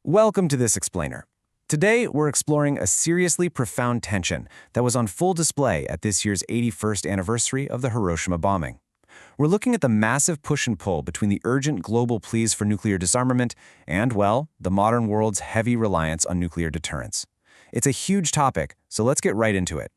Welcome to this explainer. Today, we're exploring a seriously profound tension that was on full display at this year's 81st anniversary of the Hiroshima bombing. We're looking at the massive push and pull between the urgent global pleas for nuclear disarmament and, well, the modern world's heavy reliance on nuclear deterrence. It's a huge topic, so let's get right into it.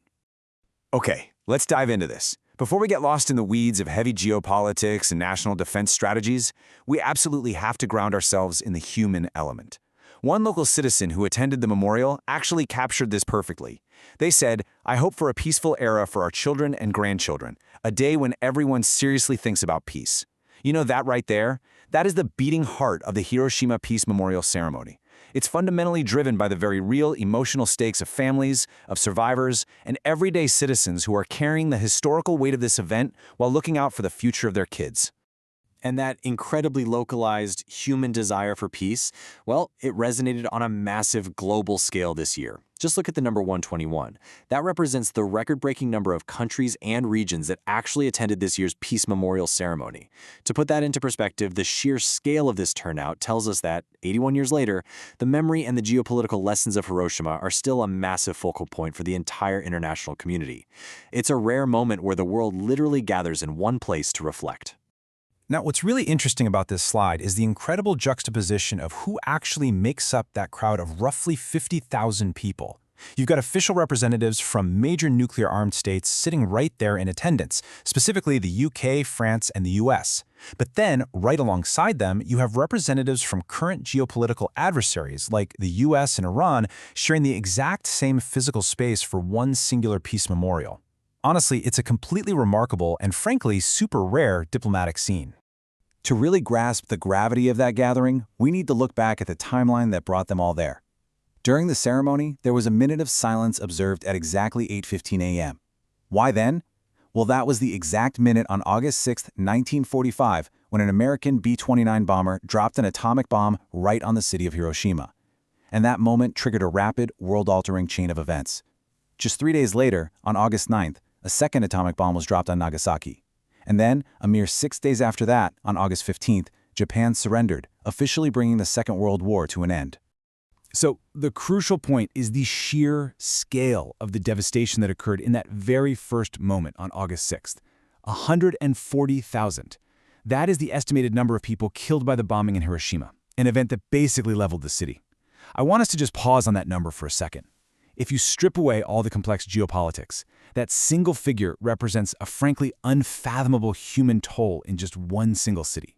Okay, let's dive into this. Before we get lost in the weeds of heavy geopolitics and national defense strategies, we absolutely have to ground ourselves in the human element. One local citizen who attended the memorial actually captured this perfectly. They said, "I hope for a peaceful era for our children and grandchildren, a day when everyone seriously thinks about peace." You know that right there? That is the beating heart of the Hiroshima Peace Memorial ceremony. It's fundamentally driven by the very real emotional stakes of families, of survivors, and everyday citizens who are carrying the historical weight of this event while looking out for the future of their kids. And that incredibly localized human desire for peace, well, it resonated on a massive global scale this year. Just look at the number 121. That represents the record-breaking number of countries and regions that actually attended this year's Peace Memorial ceremony. To put that into perspective, the sheer scale of this turnout tells us that, 81 years later, the memory and the geopolitical lessons of Hiroshima are still a massive focal point for the entire international community. It's a rare moment where the world literally gathers in one place to reflect. Now, what's really interesting about this slide is the incredible juxtaposition of who actually makes up that crowd of roughly 50,000 people. You've got official representatives from major nuclear-armed states sitting right there in attendance, specifically the UK, France, and the US. But then, right alongside them, you have representatives from current geopolitical adversaries like the US and Iran sharing the exact same physical space for one singular peace memorial. Honestly, it's a completely remarkable and frankly super rare diplomatic scene. To really grasp the gravity of that gathering, we need to look back at the timeline that brought them all there. During the ceremony, there was a minute of silence observed at exactly 8:15 a.m. Why then? Well, that was the exact minute on August 6, 1945, when an American B-29 bomber dropped an atomic bomb right on the city of Hiroshima. And that moment triggered a rapid, world-altering chain of events. Just 3 days later, on August 9th, a second atomic bomb was dropped on Nagasaki. And then, a mere 6 days after that, on August 15th, Japan surrendered, officially bringing the Second World War to an end. So, the crucial point is the sheer scale of the devastation that occurred in that very first moment on August 6th. 140,000. That is the estimated number of people killed by the bombing in Hiroshima, an event that basically leveled the city. I want us to just pause on that number for a second. If you strip away all the complex geopolitics, that single figure represents a frankly unfathomable human toll in just one single city.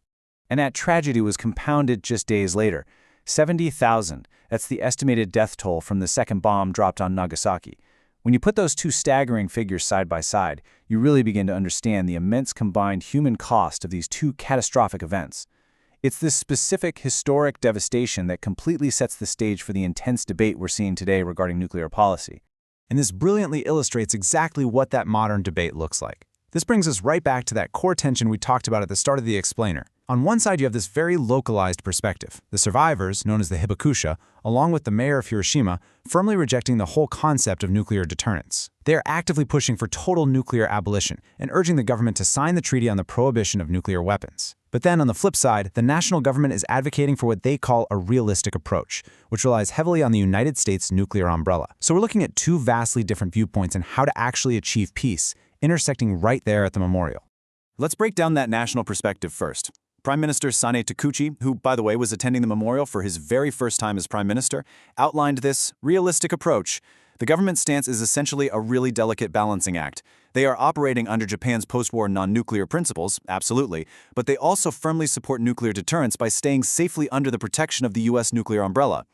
And that tragedy was compounded just days later. 70,000, that's the estimated death toll from the second bomb dropped on Nagasaki. When you put those two staggering figures side by side, you really begin to understand the immense combined human cost of these two catastrophic events. It's this specific historic devastation that completely sets the stage for the intense debate we're seeing today regarding nuclear policy. And this brilliantly illustrates exactly what that modern debate looks like. This brings us right back to that core tension we talked about at the start of the explainer. On one side, you have this very localized perspective. The survivors, known as the Hibakusha, along with the mayor of Hiroshima, firmly rejecting the whole concept of nuclear deterrence. They are actively pushing for total nuclear abolition and urging the government to sign the treaty on the prohibition of nuclear weapons. But then, on the flip side, the national government is advocating for what they call a realistic approach, which relies heavily on the United States nuclear umbrella. So we're looking at two vastly different viewpoints on how to actually achieve peace, intersecting right there at the memorial. Let's break down that national perspective first. Prime Minister Sane Takuchi, who, by the way, was attending the memorial for his very first time as Prime Minister, outlined this realistic approach. The government's stance is essentially a really delicate balancing act. They are operating under Japan's post-war non-nuclear principles, absolutely, but they also firmly support nuclear deterrence by staying safely under the protection of the U.S. nuclear umbrella.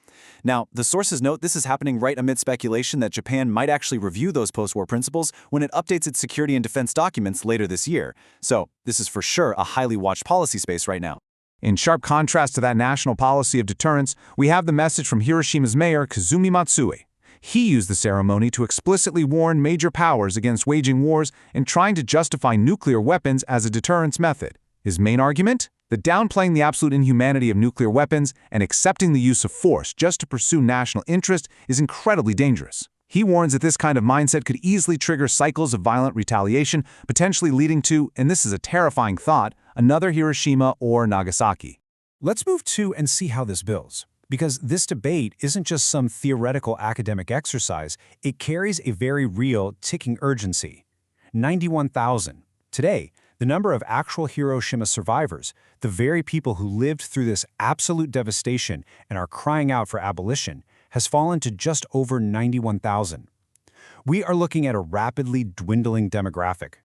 Now, the sources note this is happening right amid speculation that Japan might actually review those post-war principles when it updates its security and defense documents later this year. So, this is for sure a highly watched policy space right now. In sharp contrast to that national policy of deterrence, we have the message from Hiroshima's mayor, Kazumi Matsue. He used the ceremony to explicitly warn major powers against waging wars and trying to justify nuclear weapons as a deterrence method. His main argument? The downplaying the absolute inhumanity of nuclear weapons and accepting the use of force just to pursue national interest is incredibly dangerous. He warns that this kind of mindset could easily trigger cycles of violent retaliation, potentially leading to, and this is a terrifying thought, another Hiroshima or Nagasaki. Let's move to and see how this builds. Because this debate isn't just some theoretical academic exercise, it carries a very real, ticking urgency. 91,000. Today, the number of actual Hiroshima survivors, the very people who lived through this absolute devastation and are crying out for abolition, has fallen to just over 91,000. We are looking at a rapidly dwindling demographic.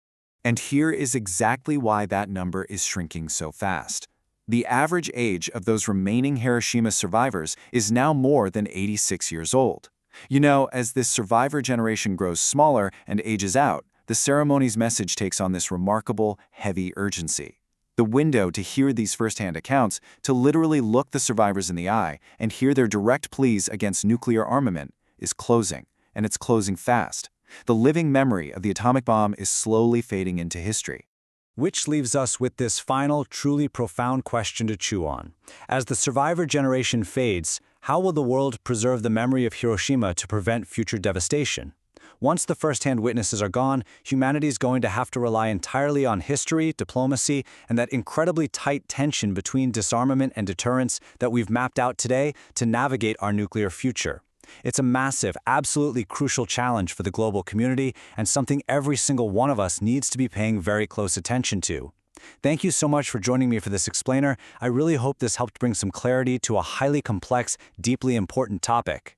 And here is exactly why that number is shrinking so fast. The average age of those remaining Hiroshima survivors is now more than 86 years old. You know, as this survivor generation grows smaller and ages out, the ceremony's message takes on this remarkable, heavy urgency. The window to hear these firsthand accounts, to literally look the survivors in the eye and hear their direct pleas against nuclear armament, is closing, and it's closing fast. The living memory of the atomic bomb is slowly fading into history. Which leaves us with this final, truly profound question to chew on. As the survivor generation fades, how will the world preserve the memory of Hiroshima to prevent future devastation? Once the first-hand witnesses are gone, humanity is going to have to rely entirely on history, diplomacy, and that incredibly tight tension between disarmament and deterrence that we've mapped out today to navigate our nuclear future. It's a massive, absolutely crucial challenge for the global community and something every single one of us needs to be paying very close attention to. Thank you so much for joining me for this explainer. I really hope this helped bring some clarity to a highly complex, deeply important topic.